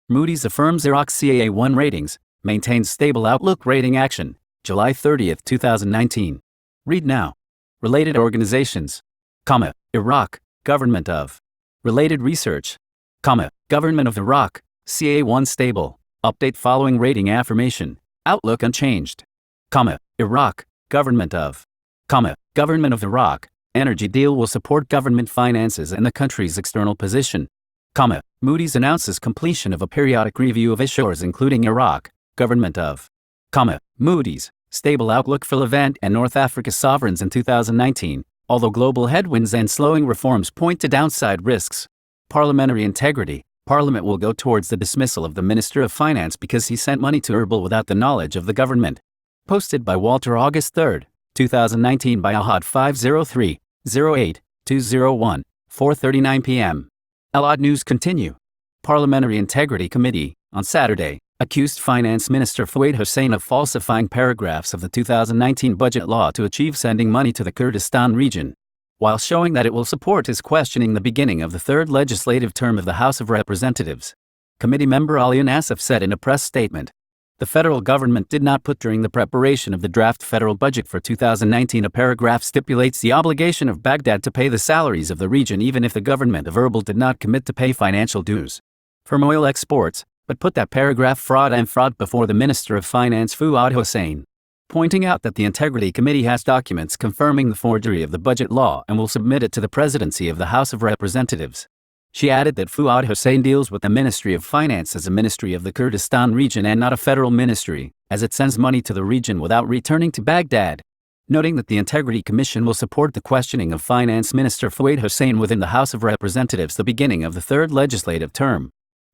Moody's affirms Iraq's CAA1 ratings, maintains stable outlook rating action, July 30, 2019. Read now. Related organizations, Iraq, Government of. Related research, Government of Iraq, CAA1 stable, update following rating affirmation, outlook unchanged, Iraq, Government of. Government of Iraq, energy deal will support government finances and the country's external position, Moody's announces completion of a periodic review of issuers including Iraq, Government of. Moody's, stable outlook for Levant and North Africa sovereigns in 2019, although global headwinds and slowing reforms point to downside risks. Parliamentary integrity, Parliament will go towards the dismissal of the Minister of Finance because he sent money to Erbil without the knowledge of the government. Posted by Walter August 3, 2019 by Ahad 503-08-201, 4:39 p.m. Al-Ahad News continue. Parliamentary Integrity Committee, on Saturday, accused Finance Minister Fuad Hussein of falsifying paragraphs of the 2019 budget law to achieve sending money to the Kurdistan region, while showing that it will support his questioning the beginning of the third legislative term of the House of Representatives. Committee member Ali Nassif said in a press statement, the federal government did not put during the preparation of the draft federal budget for 2019 a paragraph stipulates the obligation of Baghdad to pay the salaries of the region even if the government of Erbil did not commit to pay financial dues from oil exports, but put that paragraph fraud before the Minister of Finance Fuad Hussein, pointing out that the Integrity Committee has documents confirming the forgery of the budget law and will submit it to the presidency of the House of Representatives. She added that Fuad Hussein deals with the Ministry of Finance as a ministry of the Kurdistan region and not a federal ministry, as it sends money to the region without returning to Baghdad. Noting that the Integrity Commission will support the questioning of Finance Minister Fuad Hussein within the House of Representatives the beginning of the third legislative term.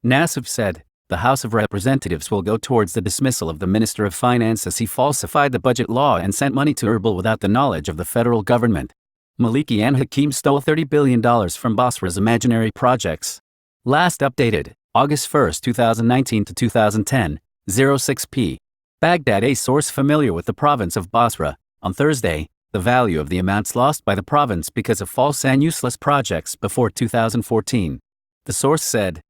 Nassif said, the House of Representatives will go towards the dismissal of the Minister of Finance as he falsified the budget law and sent money to Erbil without the knowledge of the federal government. Maliki and Hakim stole $30 billion from Basra's imaginary projects. Last updated, August 1, 2019 to 2010, 06 p. Baghdad. A source familiar with the province of Basra, on Thursday, the value of the amounts lost by the province because of false and useless projects before 2014. The source said,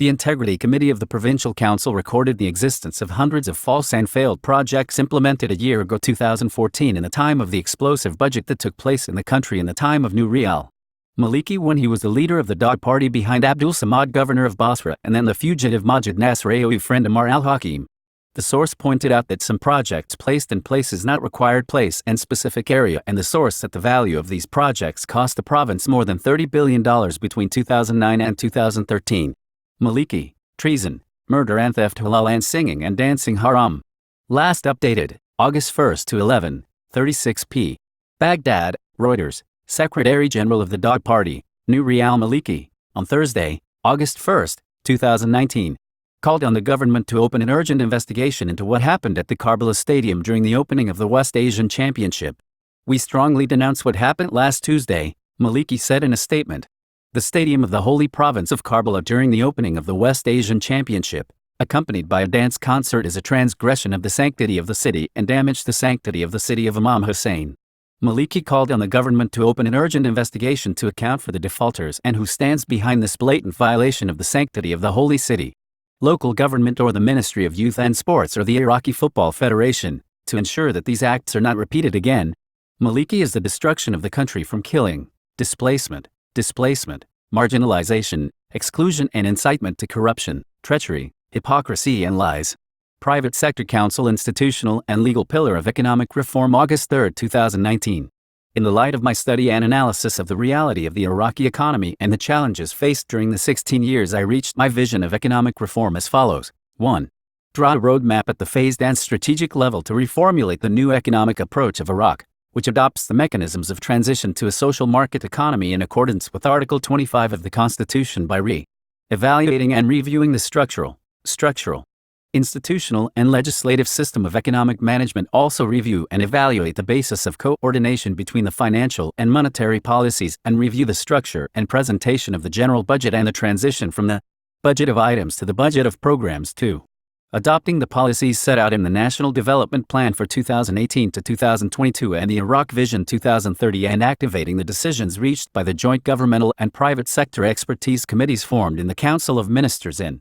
the Integrity Committee of the Provincial Council recorded the existence of hundreds of false and failed projects implemented a year ago 2014 in the time of the explosive budget that took place in the country in the time of Nouri al-Maliki when he was the leader of the Dog Party behind Abdul Samad, governor of Basra, and then the fugitive Majid Nasser AOE friend Ammar al-Hakim. The source pointed out that some projects placed in places not required place and specific area, and the source that the value of these projects cost the province more than $30 billion between 2009 and 2013. Maliki, treason, murder and theft, halal and singing and dancing haram. Last updated, August 1 to 11:36 p. Baghdad, Reuters, Secretary General of the Dog Party, Nouri al-Maliki, on Thursday, August 1, 2019, called on the government to open an urgent investigation into what happened at the Karbala Stadium during the opening of the West Asian Championship. We strongly denounce what happened last Tuesday, Maliki said in a statement. The stadium of the Holy Province of Karbala during the opening of the West Asian Championship, accompanied by a dance concert, is a transgression of the sanctity of the city and damaged the sanctity of the city of Imam Hussein. Maliki called on the government to open an urgent investigation to account for the defaulters and who stands behind this blatant violation of the sanctity of the holy city. Local government or the Ministry of Youth and Sports or the Iraqi Football Federation, to ensure that these acts are not repeated again. Maliki is the destruction of the country from killing, displacement, marginalization, exclusion and incitement to corruption, treachery, hypocrisy and lies. Private Sector Council Institutional and Legal Pillar of Economic Reform, August 3, 2019. In the light of my study and analysis of the reality of the Iraqi economy and the challenges faced during the 16 years, I reached my vision of economic reform as follows. 1. Draw a roadmap at the phased and strategic level to reformulate the new economic approach of Iraq, which adopts the mechanisms of transition to a social market economy in accordance with Article 25 of the Constitution by evaluating and reviewing the structural, institutional and legislative system of economic management. Also review and evaluate the basis of coordination between the financial and monetary policies and review the structure and presentation of the general budget and the transition from the budget of items to the budget of programs. 2. Adopting the policies set out in the National Development Plan for 2018 to 2022 and the Iraq Vision 2030 and activating the decisions reached by the joint governmental and private sector expertise committees formed in the Council of Ministers in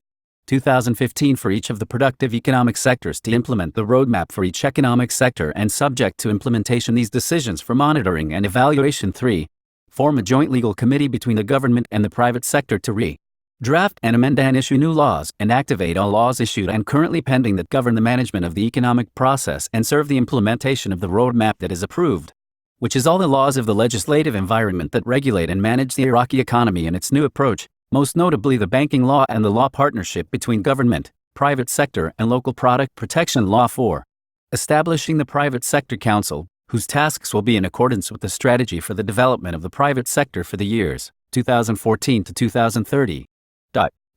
2015 for each of the productive economic sectors to implement the roadmap for each economic sector and subject to implementation these decisions for monitoring and evaluation. 3. Form a joint legal committee between the government and the private sector to draft and amend and issue new laws and activate all laws issued and currently pending that govern the management of the economic process and serve the implementation of the roadmap that is approved, which is all the laws of the legislative environment that regulate and manage the Iraqi economy and its new approach, most notably the banking law and the law partnership between government, private sector and local product protection law. 4. Establishing the Private Sector Council, whose tasks will be in accordance with the strategy for the development of the private sector for the years 2014 to 2030.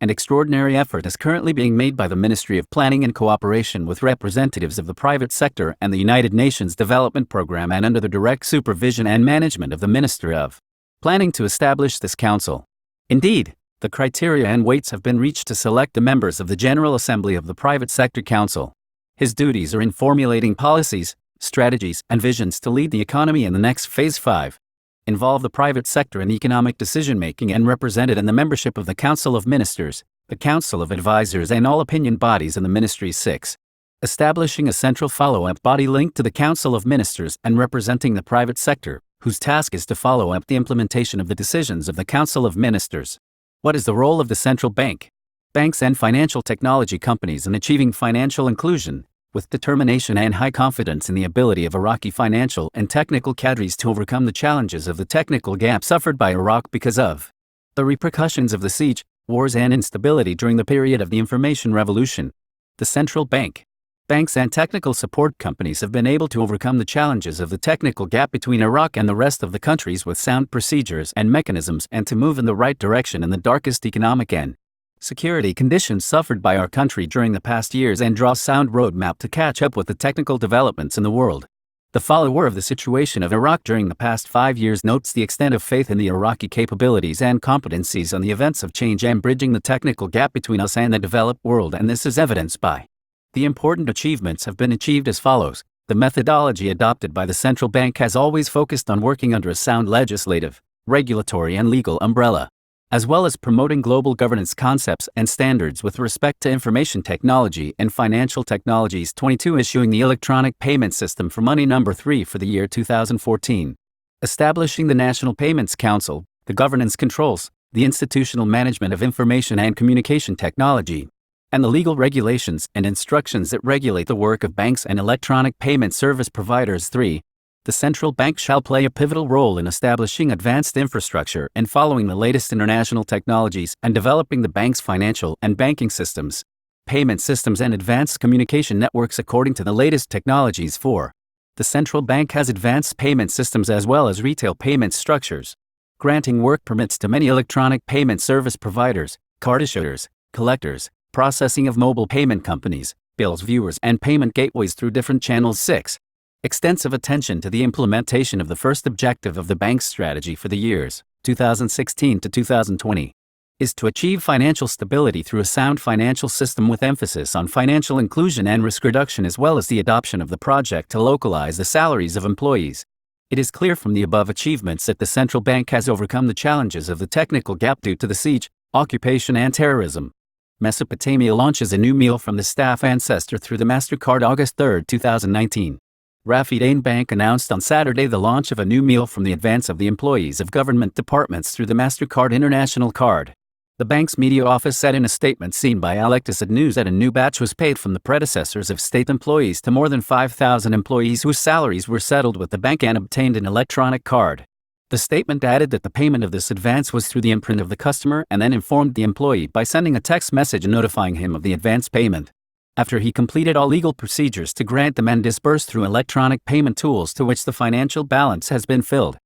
An extraordinary effort is currently being made by the Ministry of Planning in cooperation with representatives of the private sector and the United Nations Development Programme and under the direct supervision and management of the Minister of Planning to establish this council. Indeed, the criteria and weights have been reached to select the members of the General Assembly of the Private Sector Council. His duties are in formulating policies, strategies, and visions to lead the economy in the next phase. 5. Involve the private sector in economic decision-making and represented in the membership of the Council of Ministers, the Council of Advisors and all opinion bodies in the Ministry. 6. Establishing a central follow-up body linked to the Council of Ministers and representing the private sector, whose task is to follow up the implementation of the decisions of the Council of Ministers. What is the role of the central bank? Banks and financial technology companies in achieving financial inclusion, with determination and high confidence in the ability of Iraqi financial and technical cadres to overcome the challenges of the technical gap suffered by Iraq because of the repercussions of the siege, wars and instability during the period of the information revolution. The central bank, banks and technical support companies have been able to overcome the challenges of the technical gap between Iraq and the rest of the countries with sound procedures and mechanisms and to move in the right direction in the darkest economic and security conditions suffered by our country during the past years and draw sound roadmap to catch up with the technical developments in the world. The follower of the situation of Iraq during the past 5 years notes the extent of faith in the Iraqi capabilities and competencies on the events of change and bridging the technical gap between us and the developed world, and this is evidenced by the important achievements have been achieved as follows. The methodology adopted by the central bank has always focused on working under a sound legislative, regulatory and legal umbrella, as well as promoting global governance concepts and standards with respect to information technology and financial technologies. 22. Issuing the electronic payment system for money. 3 for the year 2014. Establishing the National Payments Council, the governance controls, the institutional management of information and communication technology, and the legal regulations and instructions that regulate the work of banks and electronic payment service providers. 3. The central bank shall play a pivotal role in establishing advanced infrastructure and following the latest international technologies and developing the bank's financial and banking systems, payment systems and advanced communication networks according to the latest technologies. 4. The central bank has advanced payment systems as well as retail payment structures, granting work permits to many electronic payment service providers, card issuers, collectors, processing of mobile payment companies, bills viewers and payment gateways through different channels. 6. Extensive attention to the implementation of the first objective of the bank's strategy for the years 2016 to 2020 is to achieve financial stability through a sound financial system with emphasis on financial inclusion and risk reduction, as well as the adoption of the project to localize the salaries of employees. It is clear from the above achievements that the central bank has overcome the challenges of the technical gap due to the siege, occupation and terrorism. Mesopotamia launches a new meal from the staff ancestor through the MasterCard. August 3, 2019. Rafidain Bank announced on Saturday the launch of a new meal from the advance of the employees of government departments through the MasterCard International Card. The bank's media office said in a statement seen by Al-Iqtisad News that a new batch was paid from the predecessors of state employees to more than 5,000 employees whose salaries were settled with the bank and obtained an electronic card. The statement added that the payment of this advance was through the imprint of the customer and then informed the employee by sending a text message notifying him of the advance payment. After he completed all legal procedures to grant them and disburse through electronic payment tools to which the financial balance has been filled.